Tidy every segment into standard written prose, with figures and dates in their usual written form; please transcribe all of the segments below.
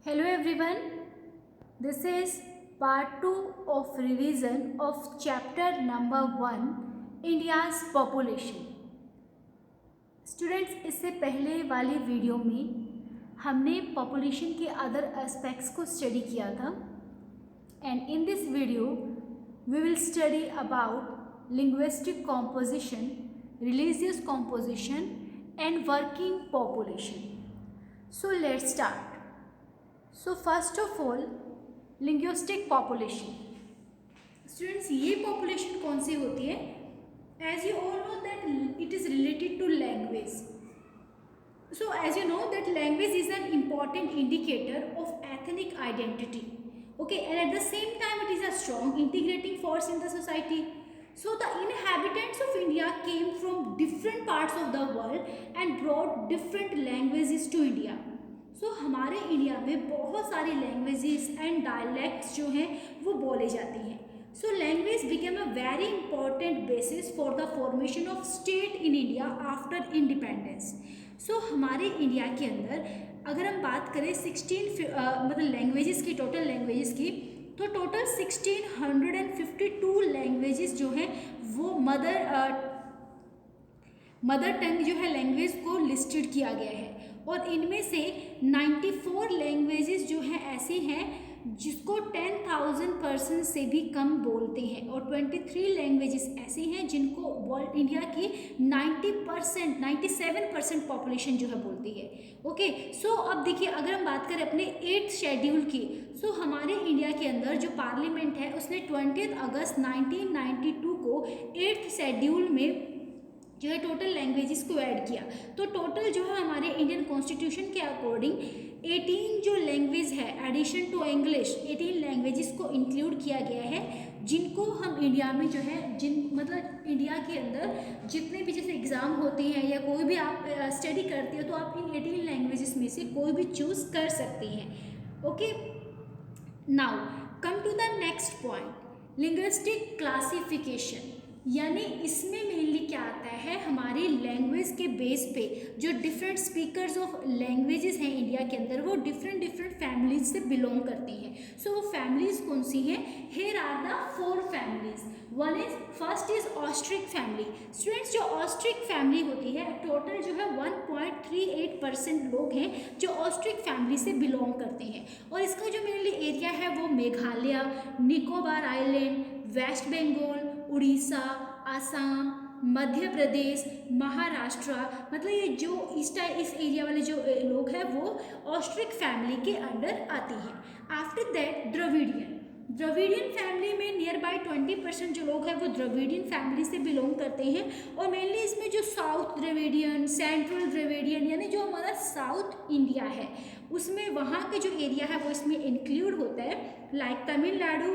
Hello everyone, this is part 2 of revision of chapter number 1 India's population. Students, इससे पहले वाली video में हमने पॉपुलेशन के अदर एस्पेक्ट्स को स्टडी किया था and in this video we will study about linguistic composition, religious composition and working population. So let's start. So first of all linguistic population. Students, ये पॉपुलेशन कौन सी होती है? As you all know that it is related to language. So as you know that language is an important indicator of ethnic identity. Okay, and at the same time it is a strong integrating force in the society. So the inhabitants of India came from different parts of the world and brought different languages to India. So हमारे India में बहुत सारी languages and dialects जो हैं वो बोले जाती हैं. So language became a very important basis for the formation of state in India after independence. So हमारे इंडिया के अंदर अगर हम बात करें 16 मतलब लैंग्वेजेस की, टोटल लैंग्वेजेस की, तो टोटल 1652 लैंग्वेजेस जो हैं वो मदर टंग जो है लैंग्वेज को लिस्टेड किया गया है. और इनमें से 94 लैंग्वेजेस जो हैं ऐसी हैं जिसको 10,000 पर्सन से भी कम बोलते हैं और 23 लैंग्वेजेस ऐसी हैं जिनको वर्ल्ड इंडिया की 97% पॉपुलेशन जो है बोलती है. ओके, सो अब देखिए, अगर हम बात करें अपने 8th शेड्यूल की, सो हमारे इंडिया के अंदर जो पार्लियामेंट है उसने 20 अगस्त 1992 को 8th शेड्यूल में जो है टोटल लैंग्वेजेस को ऐड किया. तो टोटल जो है हमारे इंडियन कॉन्स्टिट्यूशन के अकॉर्डिंग 18 जो लैंग्वेज है एडिशन टू इंग्लिश 18 लैंग्वेजेस को इंक्लूड किया गया है, जिनको हम इंडिया में जो है मतलब इंडिया के अंदर जितने भी जैसे एग्ज़ाम होते हैं या कोई भी आप स्टडी करते हो तो आप इन 18 लैंग्वेजेस में से कोई भी चूज़ कर सकते हैं. Okay, now come to the next point, linguistic classification. यानी इसमें मेनली क्या आता है, हमारी लैंग्वेज के बेस पे जो डिफरेंट स्पीकर्स ऑफ लैंग्वेजेस हैं इंडिया के अंदर वो डिफरेंट फैमिलीज से बिलोंग करती हैं. सो वो फैमिलीज कौन सी हैं? Here are the 4 families. First is Austric family. Students, जो ऑस्ट्रिक फैमिली होती है टोटल जो है 1.38% लोग हैं जो ऑस्ट्रिक फैमिली से बिलोंग करते हैं. और इसका जो मेनली एरिया है वो मेघालय, निकोबार आइलैंड, वेस्ट बंगाल, उड़ीसा, आसाम, मध्य प्रदेश, महाराष्ट्र, मतलब ये जो इस एरिया वाले जो लोग हैं वो ऑस्ट्रिक फैमिली के अंडर आती हैं. आफ्टर दैट द्रविडियन फैमिली में नियर बाई 20% जो लोग हैं वो द्रविडियन फैमिली से बिलोंग करते हैं. और मेनली इसमें जो साउथ द्रविडियन, सेंट्रल द्रविडियन, यानी जो हमारा साउथ इंडिया है उसमें वहाँ के जो एरिया है वो इसमें इंक्लूड होता है, like Tamil Nadu,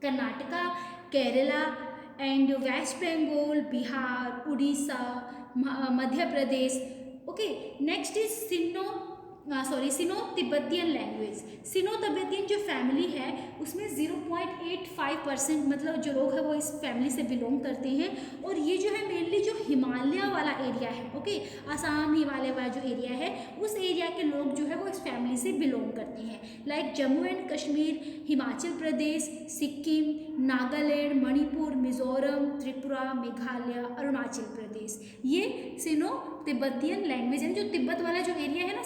Karnataka, Kerala and West Bengal, Bihar, Orissa, Madhya Pradesh. Okay, next is Sino Tibetan language. Sino Tibetan जो फैमिली है उसमें 0.85% मतलब जो लोग हैं वो इस फैमिली से बिलोंग करते हैं. और ये जो है मेनली जो हिमालय वाला एरिया है, ओके, आसाम हिमालय वाला जो एरिया है उस एरिया के लोग जो है वो इस फैमिली से बिलोंग करते हैं, लाइक जम्मू एंड कश्मीर, हिमाचल प्रदेश, सिक्किम, नागालैंड, मणिपुर, मिजोरम, त्रिपुरा, मेघालय, अरुणाचल प्रदेश. ये सिनो तिब्बतियन लैंग्वेज है. जो तिब्बत वाला जो एरिया है ना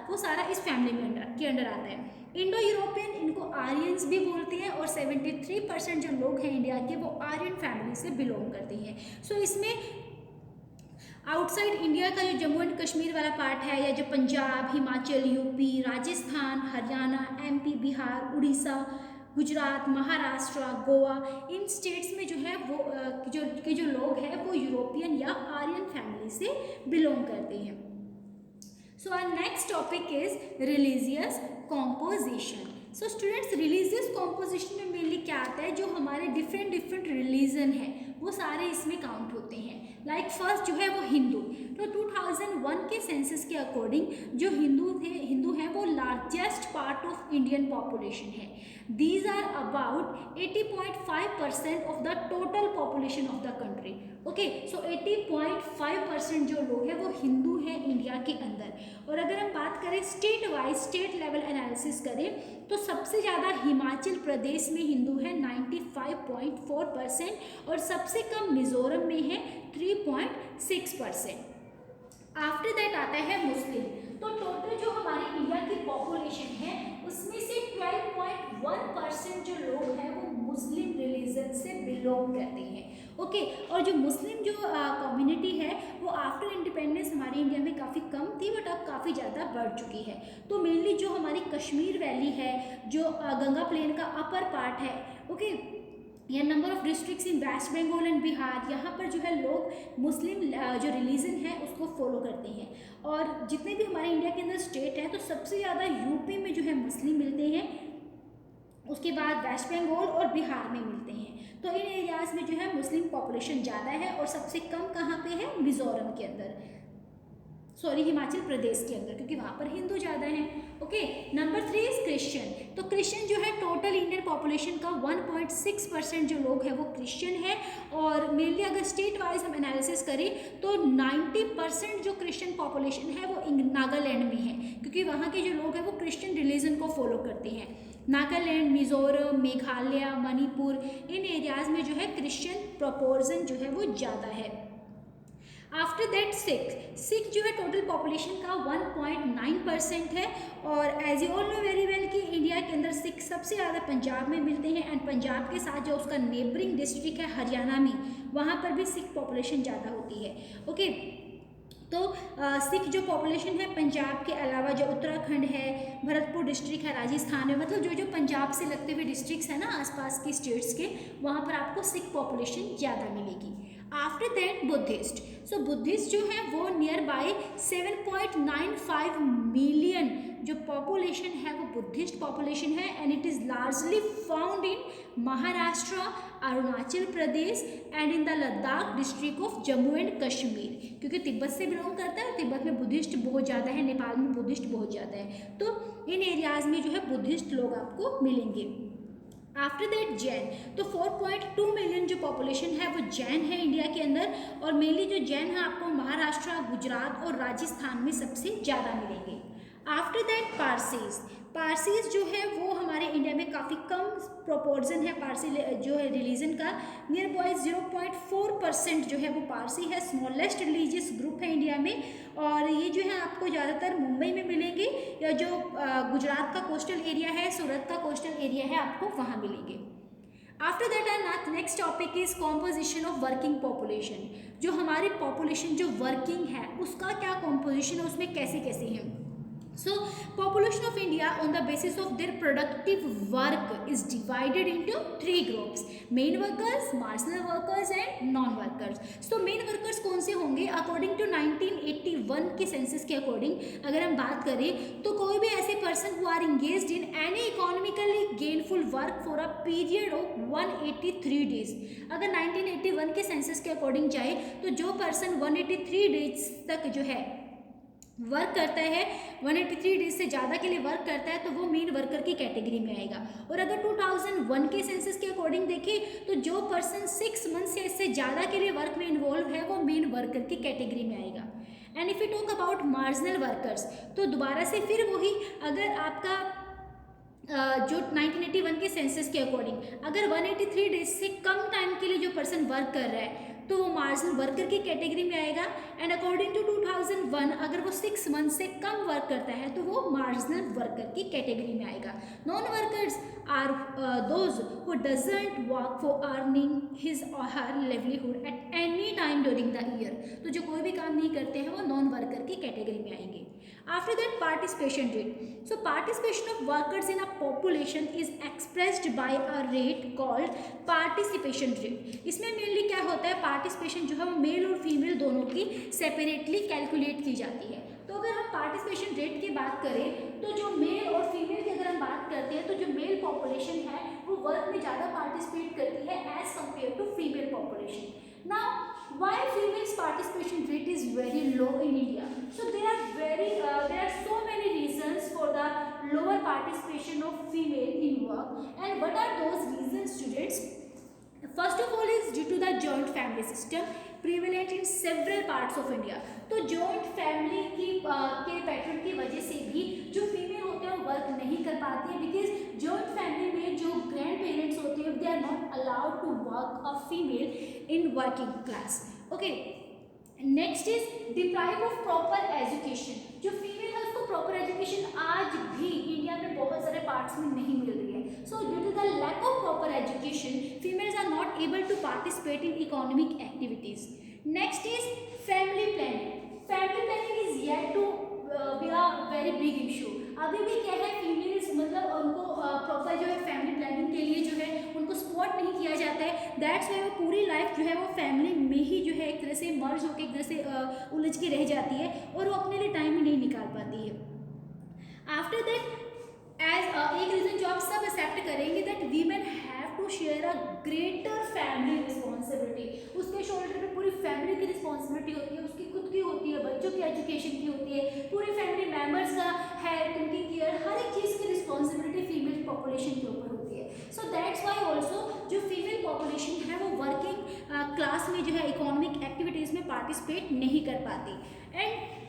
वो सारा इस फैमिली में अंडर आता है. इंडो यूरोपियन, इनको आर्यंस भी बोलते हैं और 73% जो लोग हैं इंडिया के वो आर्यन फैमिली से बिलोंग करते हैं. सो इसमें आउटसाइड इंडिया का जो जम्मू एंड कश्मीर वाला पार्ट है या जो पंजाब, हिमाचल, यूपी, राजस्थान, हरियाणा, एमपी, बिहार, उड़ीसा, गुजरात, महाराष्ट्र, गोवा, इन स्टेट्स में जो है वो जो लोग हैं वो यूरोपियन या आर्यन फैमिली से बिलोंग करते हैं. So our next topic is religious composition. So students, religious composition में मेनली क्या आता है, जो हमारे डिफरेंट रिलीजन है वो सारे इसमें काउंट होते हैं. लाइक फर्स्ट जो है वो हिंदू. तो 2001 के सेंसस के अकॉर्डिंग जो हिंदू हैं वो largest part of Indian population है। These are about 80.5% of the total population of the country. Okay, so 80.5% जो लोग हैं वो हिंदू हैं इंडिया के अंदर। और अगर हम बात करें state wise, state level analysis करें तो सबसे ज़्यादा हिमाचल प्रदेश में हिंदू है 95.4% और सबसे कम मिजोरम में है 3.6%। आफ्टर दैट आता है मुस्लिम। तो टोटल जो हमारी इंडिया की पॉपुलेशन है उसमें से 12.1% जो लोग हैं वो मुस्लिम रिलीजन से बिलोंग करते हैं। ओके, और जो मुस्लिम जो कम्युनिटी है वो आफ्टर इंडिपेंडेंस हमारे इंडिया में काफ़ी कम थी बट अब काफ़ी ज़्यादा बढ़ चुकी है। तो मेनली जो हमारी कश्मीर वैली है, जो गंगा प्लेन का अपर पार्ट है, ओके, या number of districts in West Bengal and Bihar, यहाँ पर जो है लोग मुस्लिम जो रिलीजन है उसको फॉलो करते हैं। और जितने भी हमारे इंडिया के अंदर स्टेट हैं तो सबसे ज़्यादा यूपी में जो है मुस्लिम मिलते हैं, उसके बाद वेस्ट बंगाल और बिहार में मिलते हैं। तो इन एरियाज़ में जो है मुस्लिम पॉपुलेशन ज़्यादा है और सबसे कम कहाँ पे है, मिजोरम के अंदर, सॉरी हिमाचल प्रदेश के अंदर, क्योंकि वहाँ पर हिंदू ज़्यादा हैं। Okay, number 3 is Christian. तो क्रिश्चियन जो है टोटल इंडियन पॉपुलेशन का 1.6% जो लोग हैं वो क्रिश्चियन है। और मेनली अगर स्टेट वाइज हम एनालिसिस करें तो 90% जो क्रिश्चियन पॉपुलेशन है वो नागालैंड में है, क्योंकि वहाँ के जो लोग हैं वो क्रिश्चियन रिलीजन को फॉलो करते हैं। नागालैंड, मिजोरम, मेघालय, मणिपुर, इन एरियाज़ में जो है क्रिश्चियन प्रोपोर्शन जो है वो ज़्यादा है। आफ्टर दैट सिख जो है टोटल पॉपुलेशन का 1.9% है। और as you all know very well कि इंडिया के अंदर सिख सबसे ज़्यादा पंजाब में मिलते हैं एंड पंजाब के साथ जो उसका नेबरिंग डिस्ट्रिक्ट है हरियाणा में, वहाँ पर भी सिख पॉपुलेशन ज़्यादा होती है। ओके, तो सिख जो पॉपुलेशन है पंजाब के अलावा जो उत्तराखंड है, भरतपुर डिस्ट्रिक्ट है राजस्थान में, मतलब जो जो पंजाब से लगते हुए डिस्ट्रिक्ट्स हैं ना आसपास के स्टेट्स के, वहाँ पर आपको सिख पॉपुलेशन ज़्यादा मिलेगी। After that Buddhist. So Buddhist जो है वो नियर बाय 7.95 मिलियन जो पॉपुलेशन है वो बुद्धिस्ट पॉपुलेशन है and it is largely found in Maharashtra, Arunachal Pradesh and in the Ladakh district of Jammu and Kashmir, क्योंकि तिब्बत से बिलोंग करता है और तिब्बत में बुद्धिस्ट बहुत ज़्यादा है, नेपाल में बुद्धिस्ट बहुत ज़्यादा है। तो इन एरियाज़ में जो है बुद्धिस्ट लोग आपको मिलेंगे। After that Jain. तो 4.2 मिलियन जो पॉपुलेशन है वो जैन है इंडिया के अंदर और मेनली जो जैन है आपको महाराष्ट्र, गुजरात और राजस्थान में सबसे ज़्यादा मिलेंगे। After that Parsis. पारसीज जो है वो हमारे इंडिया में काफ़ी कम प्रोपोर्शन है पारसी जो है रिलीजन का, नियर बाय 0.4% जो है वो पारसी है, स्मॉलेस्ट रिलीजियस ग्रुप है इंडिया में। और ये जो है आपको ज़्यादातर मुंबई में मिलेंगे या जो गुजरात का कोस्टल एरिया है, सूरत का कोस्टल एरिया है, आपको वहाँ मिलेंगे। After that our next topic is composition of working population. जो हमारी पॉपुलेशन जो वर्किंग है उसका क्या कॉम्पोजिशन है, उसमें कैसे कैसे हैं। So population of India on the basis of their productive work is divided into 3 groups: main workers, marginal workers and non workers. So main workers कौन से होंगे according to 1981 के सेंसस के अकॉर्डिंग अगर हम बात करें तो कोई भी ऐसे person who are engaged in any economically gainful work for a period of 183 days। अगर 1981 के सेंसस के अकॉर्डिंग जाए तो जो पर्सन 183 डेज तक जो है वर्क करता है, 183 डेज से ज़्यादा के लिए वर्क करता है तो वो मेन वर्कर की कैटेगरी में आएगा। और अगर 2001 के सेंसस के अकॉर्डिंग देखें तो जो पर्सन 6 मंथ या इससे ज़्यादा के लिए वर्क में इन्वॉल्व है वो मेन वर्कर की कैटेगरी में आएगा। And if you talk about marginal workers तो दोबारा से फिर वही, अगर आपका जो 1981 के सेंसस के अकॉर्डिंग अगर 183 डेज से कम टाइम के लिए जो पर्सन वर्क कर रहा है तो वो मार्जिनल वर्कर की कैटेगरी में आएगा। एंड अकॉर्डिंग टू 2001 अगर वो 6 मंथ से कम वर्क करता है तो वो मार्जिनल वर्कर की कैटेगरी में आएगा। Non workers are those who doesn't work for earning his or her livelihood at any time during the year. तो जो कोई भी काम नहीं करते हैं वो नॉन वर्कर की कैटेगरी में आएंगे। After that participation rate. So participation of workers in a population is expressed by a rate called participation rate. इसमें मेनली क्या होता है, पार्टिसिपेशन जो है वो मेल और फीमेल दोनों की सेपरेटली कैलकुलेट की जाती है। तो अगर हम पार्टिसिपेशन रेट की बात करें तो जो मेल और फीमेल की अगर हम बात करते हैं तो जो मेल पॉपुलेशन है वो वर्क में ज़्यादा पार्टिसिपेट करती है as compare to female population. Now, why females participation rate is very low in India? So there are so many reasons for the first of all is due to the joint family system prevalent in several parts of India. तो joint family की के pattern की वजह से भी जो female होते हैं वो वर्क नहीं कर पाती है, बिकॉज जॉइंट फैमिली में जो ग्रैंड पेरेंट्स होते हैं they are not allowed to work a female in working class. Okay, next is deprive of proper education. जो फीमेल है उसको प्रॉपर एजुकेशन आज भी इंडिया में बहुत सारे पार्ट्स में नहीं मिल रही है। So due to the lack of proper education females are not able to participate in economic activities. Next is family planning. Family planning is yet to be a very big issue. अभी भी क्या है, females मतलब उनको proper जो है family planning के लिए जो है उनको सपोर्ट नहीं किया जाता है। दैट्स वाई वो पूरी लाइफ जो है वो फैमिली में ही जो है एक तरह से मर्ज होकर एक तरह से उलझ के रह जाती है और वो अपने लिए टाइम ही नहीं निकाल पाती है। आफ्टर दैट एज एक रीज़न जो आप सब एक्सेप्ट करेंगे that women have to share a greater family responsibility. उसके शोल्डर पे पूरी फैमिली की रिस्पॉन्सिबिलिटी होती है, उसकी खुद की होती है, बच्चों की एजुकेशन की होती है, पूरी फैमिली मेम्बर्स का हेल्थ, उनकी केयर, हर एक चीज़ की रिस्पॉन्सिबिलिटी फीमेल पॉपुलेशन के ऊपर होती है। सो दैट्स वाई ऑल्सो जो फीमेल पॉपुलेशन है वो वर्किंग क्लास में जो है इकोनॉमिक एक्टिविटीज़ में पार्टिसिपेट नहीं कर पाती। And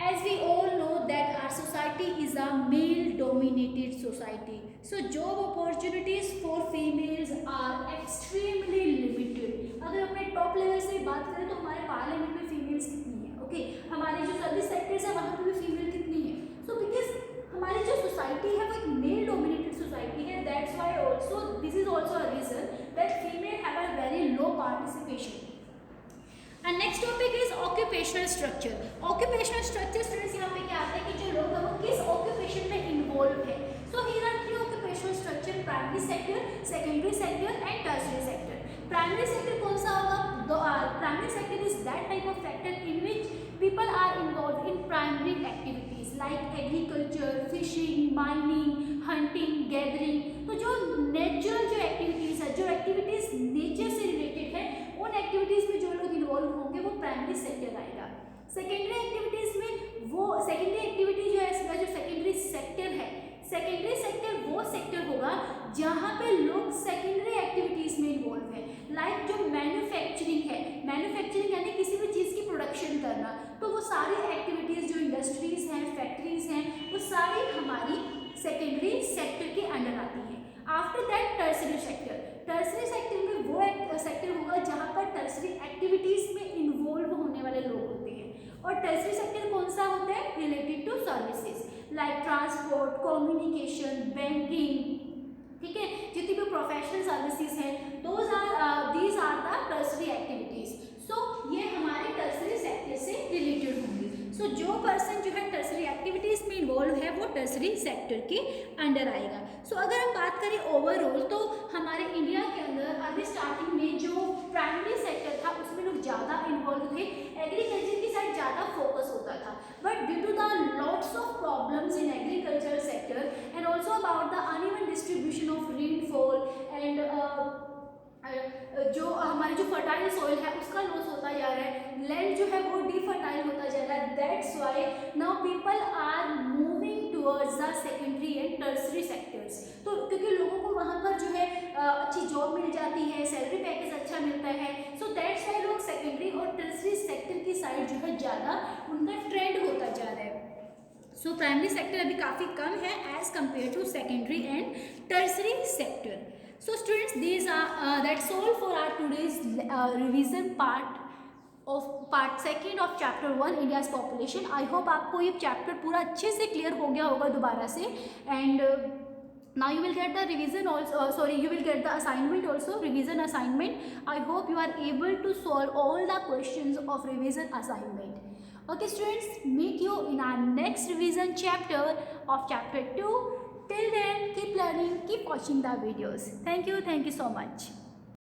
as we all know that our society is a male dominated society, so job opportunities for females are extremely limited। अगर अपने टॉप लेवल से बात करें तो हमारे पार्लियामेंट में फीमेल्स कितनी है, ओके, हमारे जो सर्विस सेक्टर्स है वहाँ पे भी फीमेल कितनी है। सो बिकॉज हमारी जो सोसाइटी है वो एक मेल डोमिनेटेड सोसाइटी है, that's why also this is also a reason that female have a very low participation. And next topic is occupational structure. Occupational structure students यहाँ पे क्या आता है कि जो लोग हैं वो किस ऑक्यूपेशन में इन्वॉल्व है। So here are three occupational structure, primary sector, secondary sector and tertiary sector. Primary sector कौन सा होगा? Primary sector is that type of sector in which people are involve in primary activities like agriculture, fishing, mining, hunting, gathering. तो जो natural जो activities है, जो activities nature से related है, उन एक्टिविटीज़ में जो लोग इन्वॉल्व होंगे वो प्राइमरी सेक्टर आएगा। सेकेंडरी एक्टिविटीज़ में वो सेकेंडरी एक्टिविटी जो है इसका जो सेकेंडरी सेक्टर है, सेकेंडरी सेक्टर वो सेक्टर होगा जहाँ पे लोग सेकेंडरी एक्टिविटीज़ में इन्वॉल्व है, लाइक जो मैन्युफैक्चरिंग है, मैन्युफैक्चरिंग यानी किसी भी चीज़ की प्रोडक्शन करना। तो वो सारी एक्टिविटीज़ जो इंडस्ट्रीज़ हैं, फैक्ट्रीज़ हैं, वो सारी हमारी सेकेंडरी सेक्टर के अंडर आती हैं। After that tertiary sector. Tertiary sector में वो एक सेक्टर होगा जहाँ पर टर्सरी एक्टिविटीज़ में इन्वॉल्व होने वाले लोग होते हैं। और टर्सरी सेक्टर कौन सा होता है? Related to services like transport, communication, banking, ठीक है, जितनी भी प्रोफेशनल सर्विसेज हैं, these are the tertiary activities. So ये हमारे टर्सरी सेक्टर से रिलेटेड होंगी। सो जो पर्सन जो है टर्सरी एक्टिविटीज़ में इन्वॉल्व है वो टर्सरी सेक्टर के अंडर आएगा। सो अगर हम बात करें ओवरऑल तो हमारे इंडिया के अंदर अभी स्टार्टिंग में जो प्राइमरी सेक्टर था उसमें लोग ज़्यादा इन्वॉल्व थे, एग्रीकल्चर की साइड ज़्यादा फोकस होता था। But due to the lots of problems in agriculture sector and also about the uneven distribution of rainfall and जो हमारी जो फर्टाइल सॉइल है उसका लॉस होता जा रहा है, लैंड जो है वो डिफर्टाइल होता जा रहा है। That's why now people are moving towards the secondary and tertiary sectors. तो क्योंकि लोगों को वहाँ पर जो है अच्छी जॉब मिल जाती है, सैलरी पैकेज अच्छा मिलता है, सो दैट्स वाई लोग सेकेंडरी और टर्सरी सेक्टर की साइड जो है ज़्यादा उनका ट्रेंड होता जा रहा है। सो प्राइमरी सेक्टर अभी काफ़ी कम है as compare to secondary and tertiary sector. So students, these are that's all for our today's revision part second of chapter 1 India's population। I hope आपको ये चैप्टर पूरा अच्छे से क्लियर हो गया होगा दोबारा से। And now you will get the revision also, you will get the assignment also, revision assignment। I hope you are able to solve all the questions of revision assignment। Okay students, meet you in our next revision chapter of chapter 2। Till then, keep learning, keep watching the videos. Thank you so much.